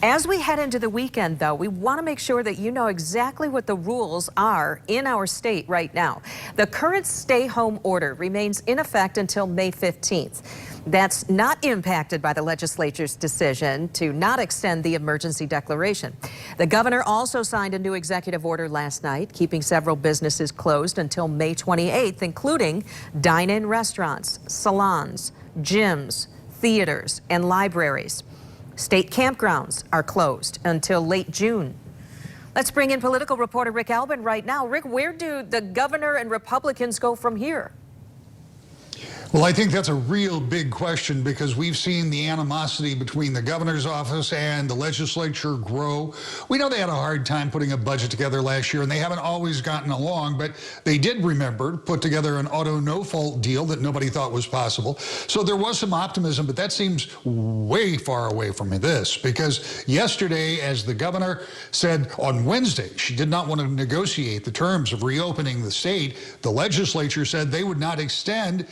As we head into the weekend, though, we want to make sure that you know exactly what the rules are in our state right now. The current stay-home order remains in effect until May 15th. That's not impacted by the legislature's decision to not extend the emergency declaration. The governor also signed a new executive order last night, keeping several businesses closed until May 28th, including dine-in restaurants, salons, gyms, theaters, and libraries. State campgrounds are closed until late June. Let's bring in political reporter Rick Albin right now. Rick, where do the governor and Republicans go from here? Well, I think that's a real big question because we've seen the animosity between the governor's office and the legislature grow. We know they had a hard time putting a budget together last year, and they haven't always gotten along, but they did remember to put together an auto no-fault deal that nobody thought was possible. So there was some optimism, but that seems way far away from this because yesterday, as the governor said on Wednesday, she did not want to negotiate the terms of reopening the state. The legislature said they would not extend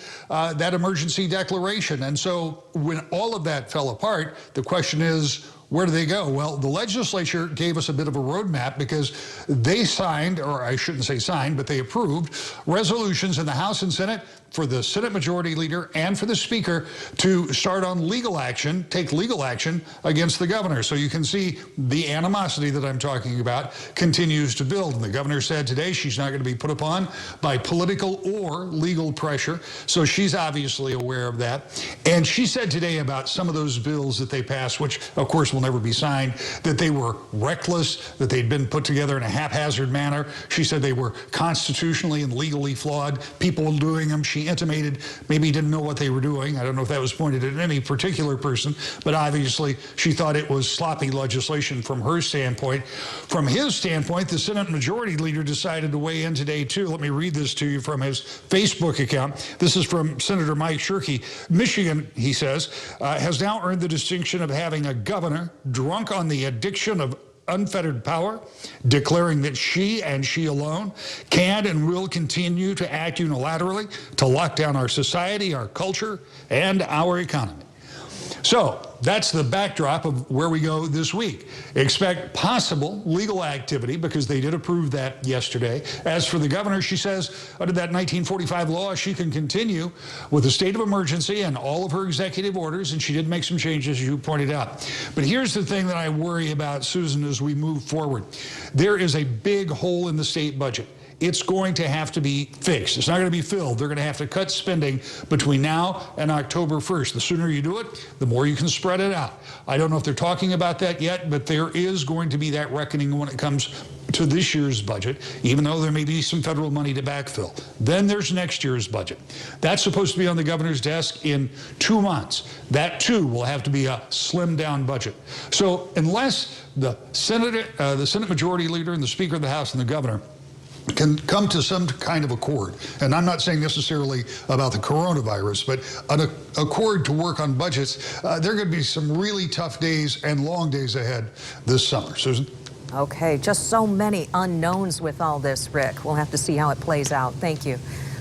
that emergency declaration. And so when all of that fell apart, the question is, where do they go? Well, the legislature gave us a bit of a roadmap because they signed, or I shouldn't say signed, but they approved resolutions in the House and Senate for the Senate Majority Leader and for the Speaker to start on legal action, take legal action against the governor. So you can see the animosity that I'm talking about continues to build. And the governor said today she's not going to be put upon by political or legal pressure. So she's obviously aware of that. And she said today about some of those bills that they passed, which of course will never be signed, that they were reckless, that they'd been put together in a haphazard manner. She said they were constitutionally and legally flawed. People doing them, she intimated, maybe didn't know what they were doing. I don't know if that was pointed at any particular person, but obviously she thought it was sloppy legislation from her standpoint. From his standpoint, the Senate Majority Leader decided to weigh in today too. Let me read this to you from his Facebook account. This is from Senator Mike Shirkey. Michigan, he says, has now earned the distinction of having a governor drunk on the addiction of unfettered power, declaring that she and she alone can and will continue to act unilaterally to lock down our society, our culture, and our economy. So that's the backdrop of where we go this week. Expect possible legal activity because they did approve that yesterday. As for the governor, she says under that 1945 law, she can continue with a state of emergency and all of her executive orders, and she did make some changes, as you pointed out. But here's the thing that I worry about, Susan, as we move forward. There is a big hole in the state budget. It's going to have to be fixed. It's not going to be filled. They're going to have to cut spending between now and October 1st. The sooner you do it, the more you can spread it out. I don't know if they're talking about that yet, but there is going to be that reckoning when it comes to this year's budget, even though there may be some federal money to backfill. Then there's next year's budget. That's supposed to be on the governor's desk in 2 months. That too will have to be a slimmed down budget. So unless the Senate Majority Leader and the Speaker of the House and the governor can come to some kind of accord, and I'm not saying necessarily about the coronavirus, but an accord to work on budgets, there are going to be some really tough days and long days ahead this summer. Susan? Okay, just so many unknowns with all this, Rick. We'll have to see how it plays out. Thank you.